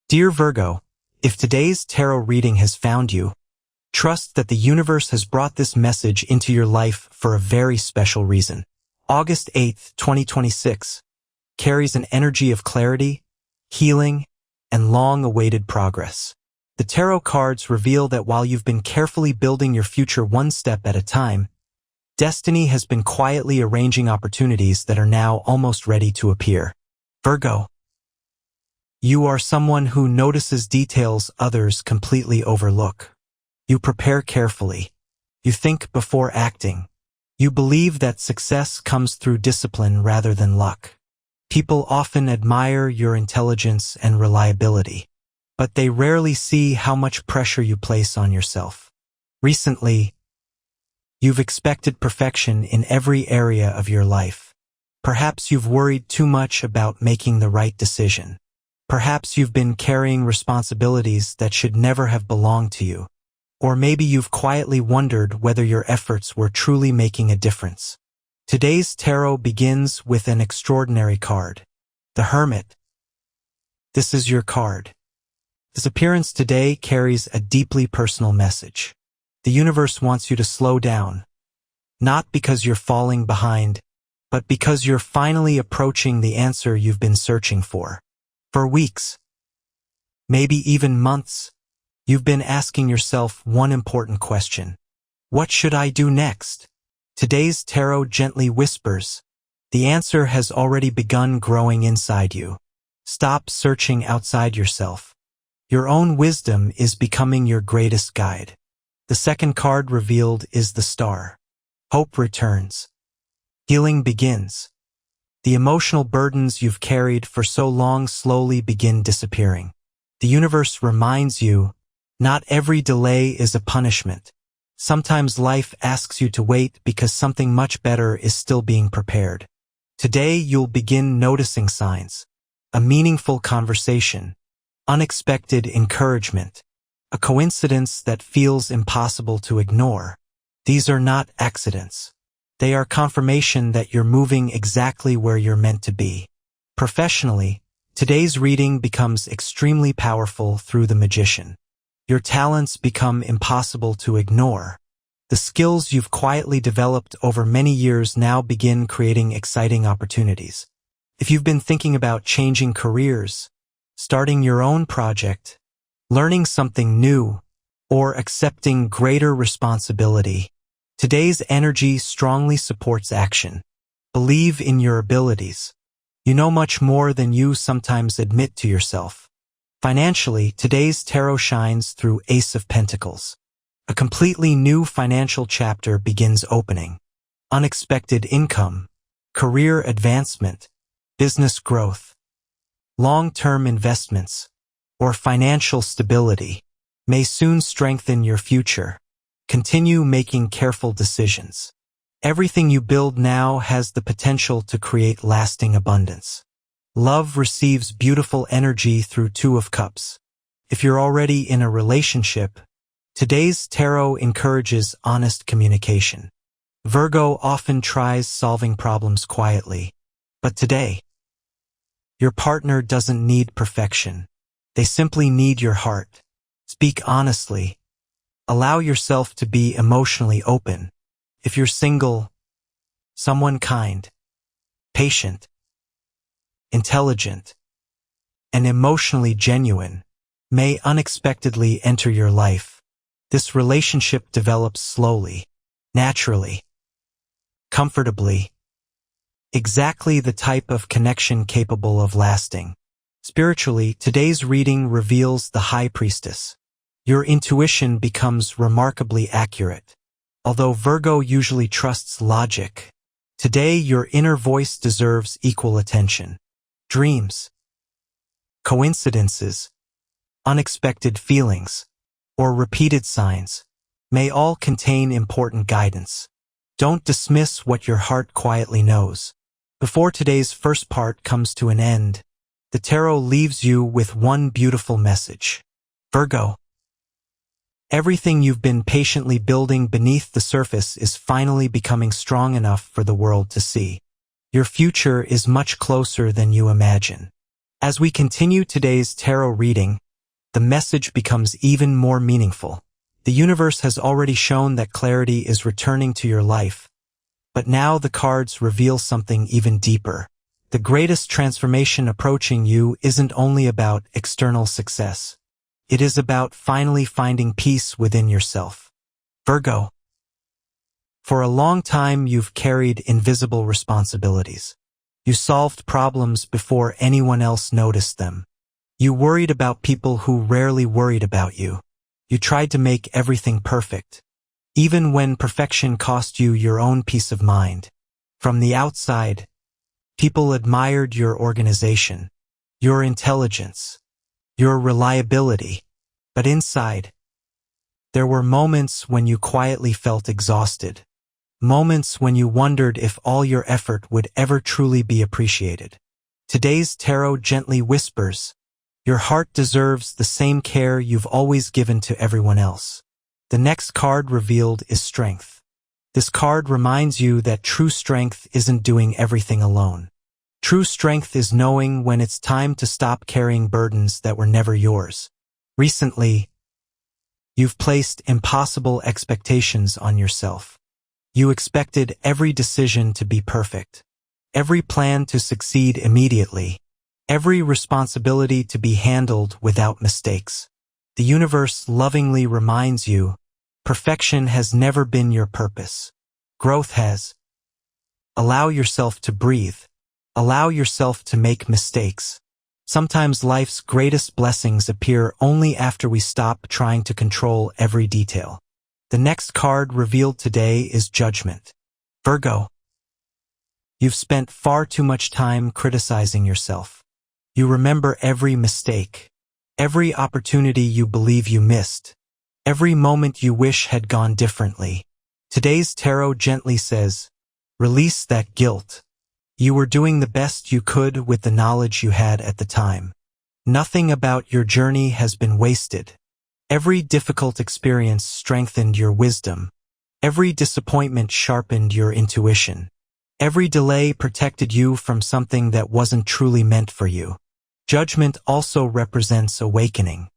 Dear Virgo, if today's tarot reading has found you, trust that the universe has brought this message into your life for a very special reason. August 8th, 2026, carries an energy of clarity, healing, and long-awaited progress. The tarot cards reveal that while you've been carefully building your future one step at a time, destiny has been quietly arranging opportunities that are now almost ready to appear. Virgo, you are someone who notices details others completely overlook. You prepare carefully. You think before acting. You believe that success comes through discipline rather than luck. People often admire your intelligence and reliability, but they rarely see how much pressure you place on yourself. Recently, you've expected perfection in every area of your life. Perhaps you've worried too much about making the right decision. Perhaps you've been carrying responsibilities that should never have belonged to you. Or maybe you've quietly wondered whether your efforts were truly making a difference. Today's tarot begins with an extraordinary card, the Hermit. This is your card. This appearance today carries a deeply personal message. The universe wants you to slow down, not because you're falling behind, but because you're finally approaching the answer you've been searching for. For weeks, maybe even months, you've been asking yourself one important question. What should I do next? Today's tarot gently whispers, the answer has already begun growing inside you. Stop searching outside yourself. Your own wisdom is becoming your greatest guide. The second card revealed is the Star. Hope returns. Healing begins. The emotional burdens you've carried for so long slowly begin disappearing. The universe reminds you, not every delay is a punishment. Sometimes life asks you to wait because something much better is still being prepared. Today you'll begin noticing signs. A meaningful conversation. Unexpected encouragement. A coincidence that feels impossible to ignore. These are not accidents. They are confirmation that you're moving exactly where you're meant to be. Professionally, today's reading becomes extremely powerful through the Magician. Your talents become impossible to ignore. The skills you've quietly developed over many years now begin creating exciting opportunities. If you've been thinking about changing careers, starting your own project, learning something new, or accepting greater responsibility, today's energy strongly supports action. Believe in your abilities. You know much more than you sometimes admit to yourself. Financially, today's tarot shines through Ace of Pentacles. A completely new financial chapter begins opening. Unexpected income, career advancement, business growth, long-term investments, or financial stability may soon strengthen your future. Continue making careful decisions. Everything you build now has the potential to create lasting abundance. Love receives beautiful energy through Two of Cups. If you're already in a relationship, today's tarot encourages honest communication. Virgo often tries solving problems quietly, but today, your partner doesn't need perfection. They simply need your heart. Speak honestly. Allow yourself to be emotionally open. If you're single, someone kind, patient, intelligent, and emotionally genuine may unexpectedly enter your life. This relationship develops slowly, naturally, comfortably. Exactly the type of connection capable of lasting. Spiritually, today's reading reveals the High Priestess. Your intuition becomes remarkably accurate. Although Virgo usually trusts logic, today your inner voice deserves equal attention. Dreams, coincidences, unexpected feelings, or repeated signs may all contain important guidance. Don't dismiss what your heart quietly knows. Before today's first part comes to an end, the tarot leaves you with one beautiful message. Virgo, everything you've been patiently building beneath the surface is finally becoming strong enough for the world to see. Your future is much closer than you imagine. As we continue today's tarot reading, the message becomes even more meaningful. The universe has already shown that clarity is returning to your life, but now the cards reveal something even deeper. The greatest transformation approaching you isn't only about external success. It is about finally finding peace within yourself. Virgo. For a long time you've carried invisible responsibilities. You solved problems before anyone else noticed them. You worried about people who rarely worried about you. You tried to make everything perfect, even when perfection cost you your own peace of mind. From the outside, people admired your organization, your intelligence, your reliability. But inside, there were moments when you quietly felt exhausted. Moments when you wondered if all your effort would ever truly be appreciated. Today's tarot gently whispers, your heart deserves the same care you've always given to everyone else. The next card revealed is strength. This card reminds you that true strength isn't doing everything alone. True strength is knowing when it's time to stop carrying burdens that were never yours. Recently, you've placed impossible expectations on yourself. You expected every decision to be perfect, every plan to succeed immediately, every responsibility to be handled without mistakes. The universe lovingly reminds you, perfection has never been your purpose. Growth has. Allow yourself to breathe. Allow yourself to make mistakes. Sometimes life's greatest blessings appear only after we stop trying to control every detail. The next card revealed today is Judgment. Virgo. You've spent far too much time criticizing yourself. You remember every mistake, every opportunity you believe you missed, every moment you wish had gone differently. Today's tarot gently says, release that guilt. You were doing the best you could with the knowledge you had at the time. Nothing about your journey has been wasted. Every difficult experience strengthened your wisdom. Every disappointment sharpened your intuition. Every delay protected you from something that wasn't truly meant for you. Judgment also represents awakening.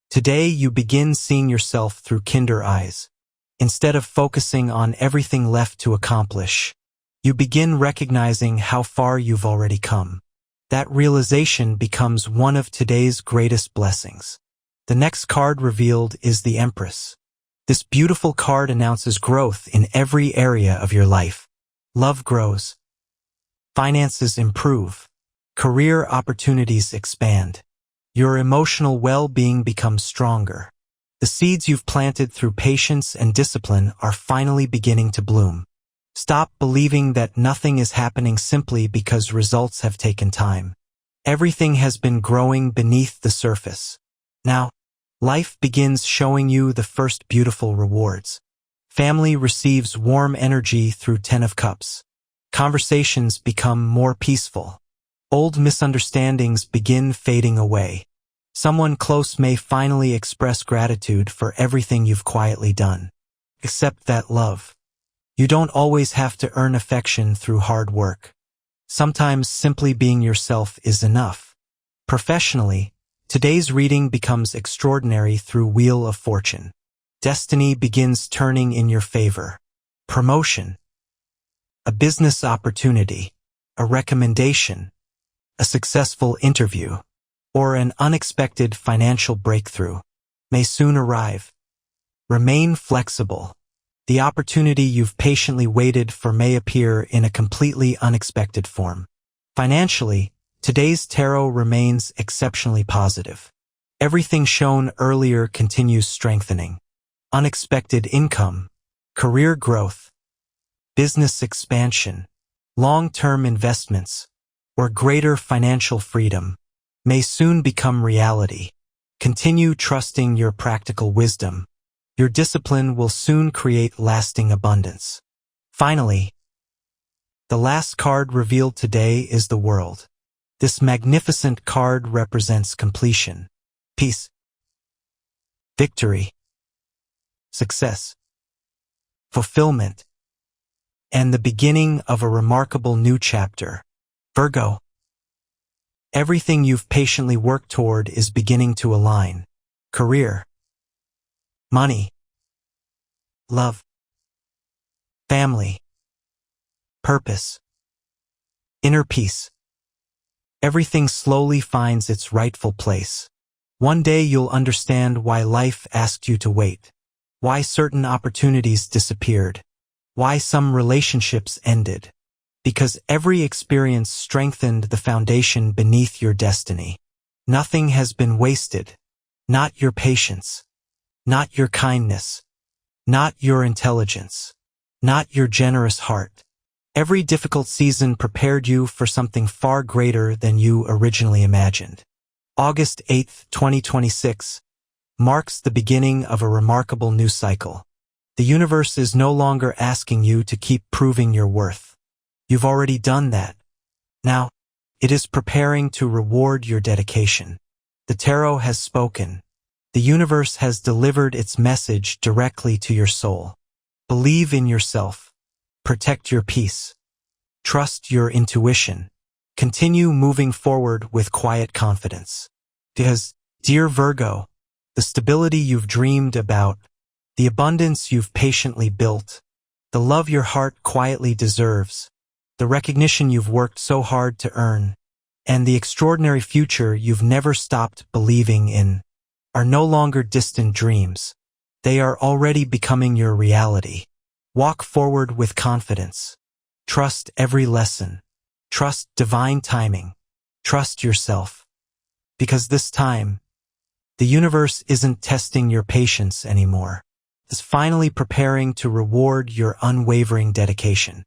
Today you begin seeing yourself through kinder eyes. Instead of focusing on everything left to accomplish, you begin recognizing how far you've already come. That realization becomes one of today's greatest blessings. The next card revealed is the Empress. This beautiful card announces growth in every area of your life. Love grows. Finances improve. Career opportunities expand. Your emotional well-being becomes stronger. The seeds you've planted through patience and discipline are finally beginning to bloom. Stop believing that nothing is happening simply because results have taken time. Everything has been growing beneath the surface. Now, life begins showing you the first beautiful rewards. Family receives warm energy through 10 of Cups. Conversations become more peaceful. Old misunderstandings begin fading away. Someone close may finally express gratitude for everything you've quietly done. Accept that love. You don't always have to earn affection through hard work. Sometimes simply being yourself is enough. Professionally, today's reading becomes extraordinary through Wheel of Fortune. Destiny begins turning in your favor. Promotion. A business opportunity. A recommendation. A successful interview, or an unexpected financial breakthrough may soon arrive. Remain flexible. The opportunity you've patiently waited for may appear in a completely unexpected form. Financially, today's tarot remains exceptionally positive. Everything shown earlier continues strengthening. Unexpected income, career growth, business expansion, long-term investments, or greater financial freedom may soon become reality. Continue trusting your practical wisdom. Your discipline will soon create lasting abundance. Finally, the last card revealed today is the World. This magnificent card represents completion, peace, victory, success, fulfillment, and the beginning of a remarkable new chapter. Virgo. Everything you've patiently worked toward is beginning to align. Career, money, love, family, purpose, inner peace. Everything slowly finds its rightful place. One day you'll understand why life asked you to wait, why certain opportunities disappeared, why some relationships ended. Because every experience strengthened the foundation beneath your destiny. Nothing has been wasted. Not your patience. Not your kindness. Not your intelligence. Not your generous heart. Every difficult season prepared you for something far greater than you originally imagined. August 8, 2026, marks the beginning of a remarkable new cycle. The universe is no longer asking you to keep proving your worth. You've already done that. Now, it is preparing to reward your dedication. The tarot has spoken. The universe has delivered its message directly to your soul. Believe in yourself. Protect your peace. Trust your intuition. Continue moving forward with quiet confidence. Because, dear Virgo, the stability you've dreamed about, the abundance you've patiently built, the love your heart quietly deserves, the recognition you've worked so hard to earn, and the extraordinary future you've never stopped believing in, are no longer distant dreams. They are already becoming your reality. Walk forward with confidence. Trust every lesson. Trust divine timing. Trust yourself. Because this time, the universe isn't testing your patience anymore. It's finally preparing to reward your unwavering dedication.